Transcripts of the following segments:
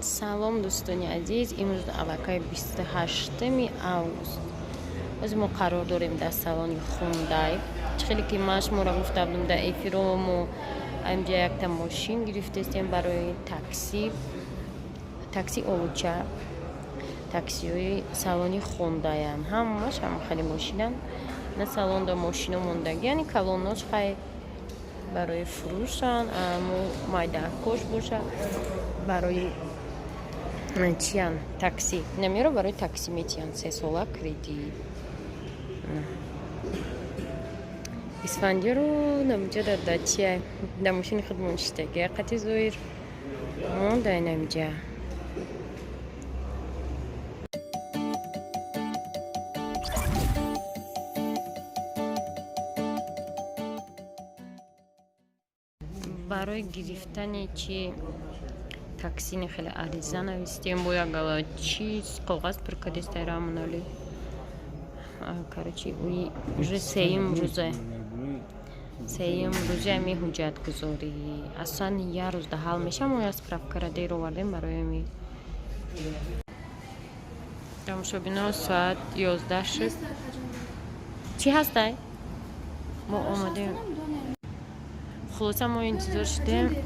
салом дӯстони азиз, имрӯз аллакай 28 август. Оз мо қарор дорем дар салони Хундай. Хеле ки ман шуморо гуфта будам дар эфиро мо инҷа якта мошин гирифтестем барои такси Олуча. Таксиҳои салони Хундаян. Ҳамаш хеле мошинан. На салонда мошино мондаги, яъни калоннош хай барои фурӯшан, аммо майдакош боша барои чиян такси. Намеро барои такси метиян 3 сола кредит. Исфандиро намҷа да дачия да мошини худ моншитаги қати зоир мондай намҷа. барои гирифтани чи таксини хеле ариза навистем бо як чиз коғаз прикадистай рамонали. Короче, уже сеюм рӯза ми ҳуҷҷатгузорӣ. Аслан я рӯз да ҳал меша. Мо як справкарадер овардем барои ми. Тамошобино соат 11 шуд. Чӣ ҳастай? Мо омадем. خلاصه ما انتظار شدیم.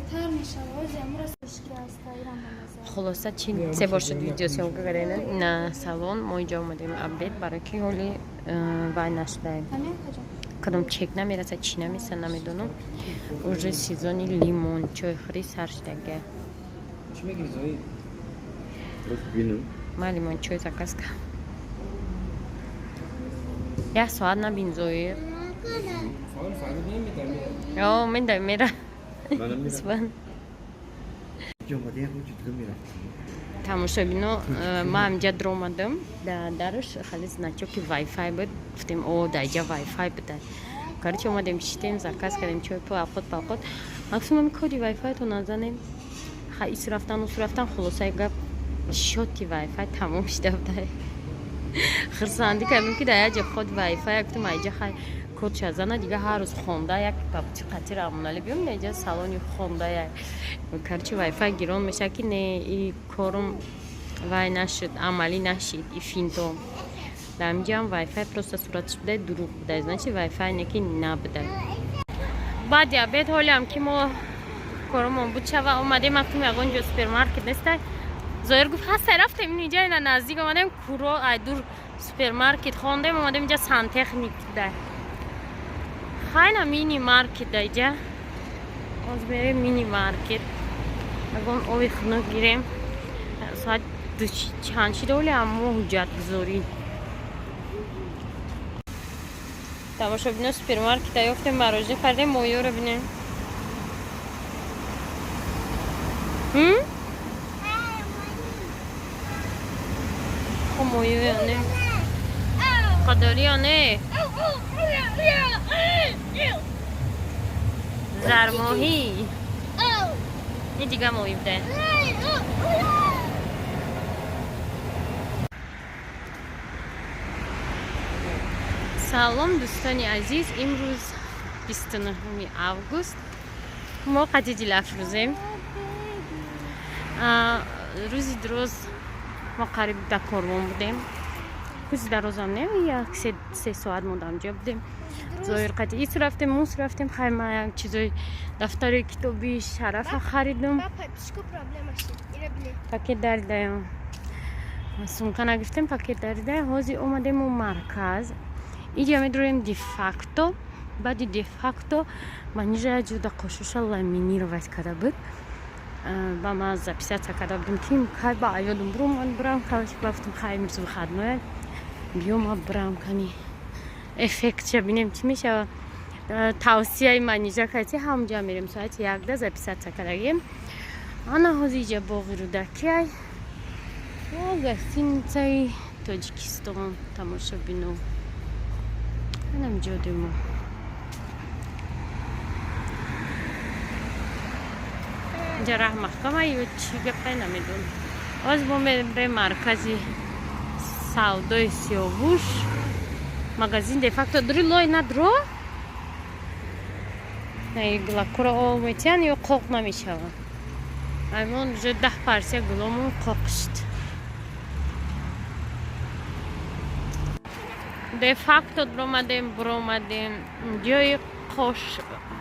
خلاصه چی سه بار شد ویدیو سیام کردیم نه سالن ما اینجا اومدیم ابدیت برای کی حالی وای نشده کدوم چک نمیرسه چی نمیسه نمیدونم уже سیزونی لیمون چای خری سر شده چی میگی زوی بینو ما لیمون چای заказ کردم یک ساعت نبین زوی من دارم میرم тамошобино ма амҷа дромадам дараш хали значоки вайфай буд гуфтем о даҷа вайфай буда короче омадем шитем заказ кардем чой палқот максимум коди вайфайто назанем ис рафтан хулосаи гап шоти вайфай тамом шуда буда хурсандӣ кардем ки дар як ҷо ход вайфай гуфтем айҷа хай кодша зана дига ҳар рӯз хонда як папчи қати рамонали биём неҷа салони хонда як короче вайфай гирон меша ки не и корум вай нашуд амалӣ нашид и финто дамҷам вайфай просто суратш буда дурӯғ буда значи вайфай неки набуда баъди обед ҳолиам ки мо корумон буд шава омадем рафтем ягон ҷо супермаркет нестай зоир гуфт ҳастай рафтем инҷа ина наздик омадем куро ай дур супермаркет хондем омадем инҷа сантехник дай хайна мини маркет дайҷа оз мерем мини маркет ягон оби хунук гирем соат чанд шида оли аммо ҳуҷҷатгузорӣ тамошобино супермаркета ёфтем мороженое хардем моёро бинем моё яне қадори яне зармоҳӣ и дига моҳӣ буда салом дӯстони азиз имрӯз 29 август мо қади дилафрӯзем рӯзи дуроз мо қариб ба корвон будем рӯзи дарозам не як 3 соат мо дамҷо будем зоир қати ис рафтем мус рафтем хайма як чизои дафтари китоби шарафа харидам пакет даридаям сумка нагирифтем пакет даридаям ҳозир омадему марказ иҷа медурем дефакто баъди дефакто манижа ҷуда қошуша ламинировать карда буд ба ман записатсия карда будем ки кай ба аёдум бурам гуфтам хай имрӯз выходной биём брам кани эффектша бинем чӣ мешавад тавсияи манижа кати ҳамҷа мерем соати 11 записатсия кардагем ана ҳозир иҷа боғи рӯдакиай гостиницаи тоҷикистон тамошобино анамҷодемо инҷа раҳмаҳкама ё чӣ гапай намедонам оз мо мерем маркази савдои сиёвуш магазин дефакто дури лой надро глакура метиян ё қоқ намешавад аймон уже 10 парча гуломон қоқишд. Де факто бромадем ҷои қош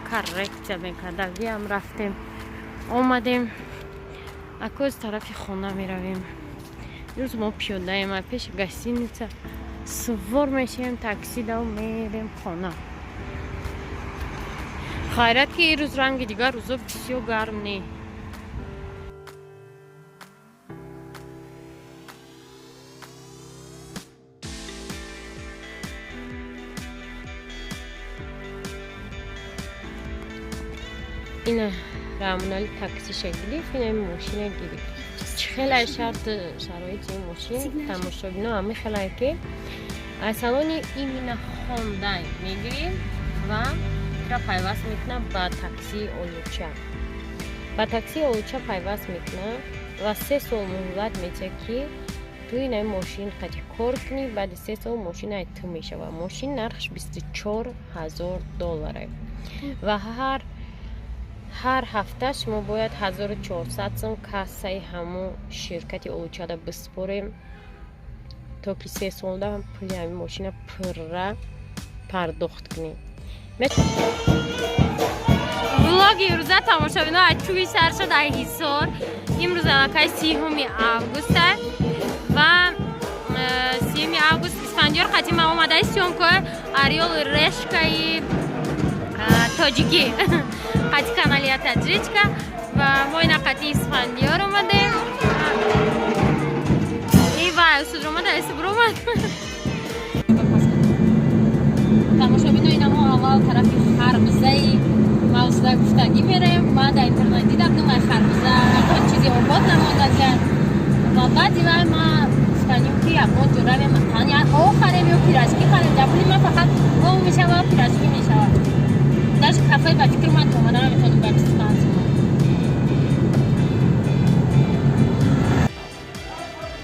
корректсия мекардам. Виам рафтем омадем акоз тарафи хона меравем. Рӯз мо пиёдаем пеши гостиница свор мешавем такси дав мерем хона. хайрат ки ирӯз ранги дигар рӯзо бисёр гарм не. ина рамунали такси шагириф, ина мошина гирифт. хеле шароити ин мошин тамошобино ҳама хеле ки аз салони имина хондай мегирем ва пайваст мекунам ба такси Олуча. Ба такси Олуча пайваст мекунам ва 3 сол муҳлат метиҳад ки ту ин мошин қати кор кунӣ. баъди 3 сол мошина ту мешавад. мошин нархш $24,000 ва ҳар ҳафта шумо бояд 1400 сом кассаи ҳамон ширкати Олучада биспорем то ки 3 солда пули ҳамин мошина пурра пардохт кунем. влоги имрӯза тамошобино аз чӯи сар шуд аз ҳисор. имрӯз аллакай 30 август аст ва 30 август исфандиёр қати ма омадаи сёмкои ариёли решкаи тоҷикӣ қати каналия таҷричка ва мо ина қати исфандиёр омадем. ивай усудромада эсибромад тамошобино ина мо аввал тарафи харбзаи мавзуда гуфтагӣ мерем. ман дар интернет дидам думай харбза якон чизи обод намондаган ва баъди вай ма гуфтаним ки ягон ҷо равем охарем ё пирашкӣ харем. дар пули ман фақат ов мешавад пирашкӣ мешавад. даш кафе ба фикр ман омада наметавонам ба 25 сом.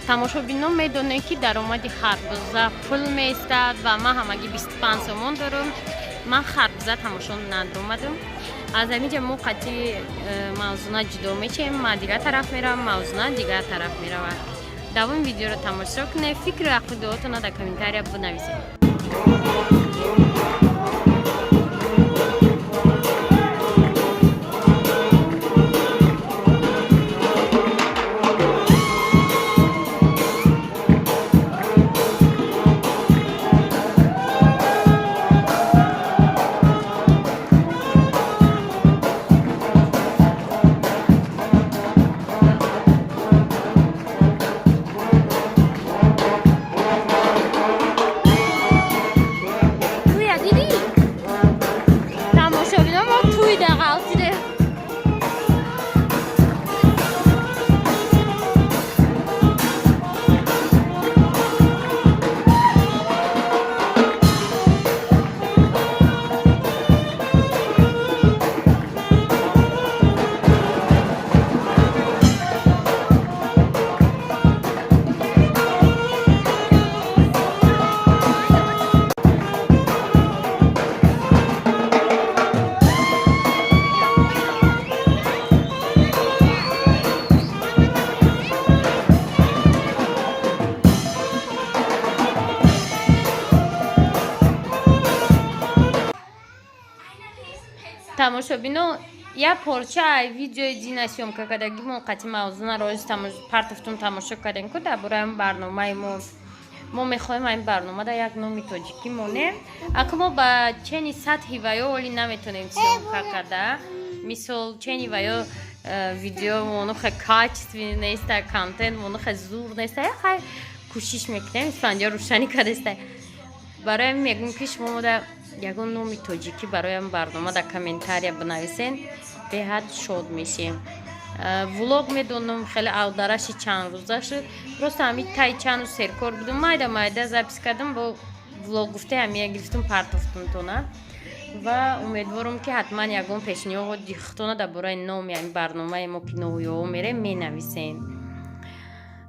тамошобино медонед ки даромади харбуза пул меистад ва ман ҳамагӣ 25 сомон дорам. ман харбуза тамошо надомадам. аз амиҷа мо қати мавзуна ҷудо мечем. ман дигар тараф меравам, мавзуна дигар тараф меравад. давоми видеоро тамошо кунед. фикру ақидуотона дар комментария бинависед. тамошобино як порча видеои дина съёмка кардаги мо қати мавзуна рози партафтун тамошо кардем ку дар бораи барномаи мо мехоҳем ин барнома дар як номи тоҷикӣ монем. ака мо ба чени сатҳи ваё оли наметонем съёмка карда. мисол чени ваё видео монуха качестви неста, контент монуха зур неста. яхай кӯшиш мекунем исфандиё рӯшанӣ кардаста. барои ҳамин мегӯем ки шумо дар ягон номи тоҷикӣ барои ҳамин барнома дар комментария бинависен. беҳад шод мешем. влог медонам хеле авдараши чанд рӯза шуд. просто ҳамин таи чанд рӯз серкор будум. майда запис кардам бо влог гуфта ҳамия гирифтум партофтунтона ва умедворам ки ҳатман ягон пешниҳод дихтона дар бораи номи ҳамин барномаи мо ки ноҳуёҳо мерем менависен.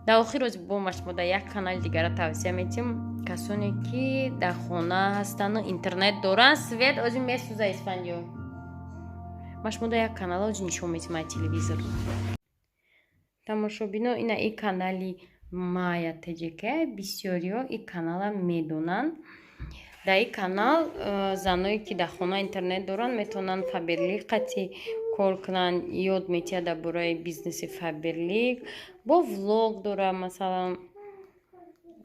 дар охир рози бома шумо дар як канали дигара тавсия метиҳам. касоне ки дар хона ҳастану интернет доранд свет ози месӯза исфандиё. ма шумо дар як канала ози нишон метиҳам аз телевизор. тамошобино ина и канали Майя Теджека бисёриё и канала медонанд. Дар ин канал заное ки дар хона интернет доранд метавонанд фаберлиқати кор кунанд, ёд метиҳад дар бораи бизнеси фаберлик, бо влог дора, масалан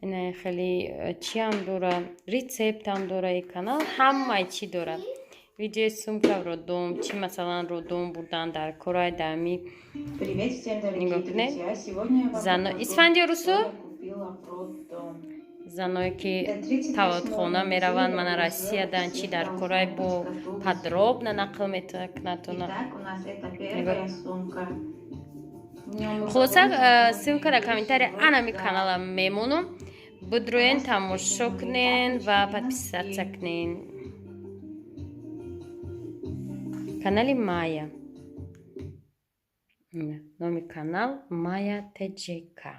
ина хеле чиам дора, рецептам дора ин канал, ҳамаи чӣ дорад. Видеои сумка роддом, чӣ масалан роддом бурдан дар корай дами. Нигоҳ кунед. Исфандиё русу? Заное ки таваллудхона мераванд, мана Россиядан чӣ дар корай бо подробно нақл метакунатона. Хулоса ссилка дар комментария анами канала мемонам. Бидроен тамошо кунен ва подписаться кунен. Канали Майя. Номи канал Майя Теджека.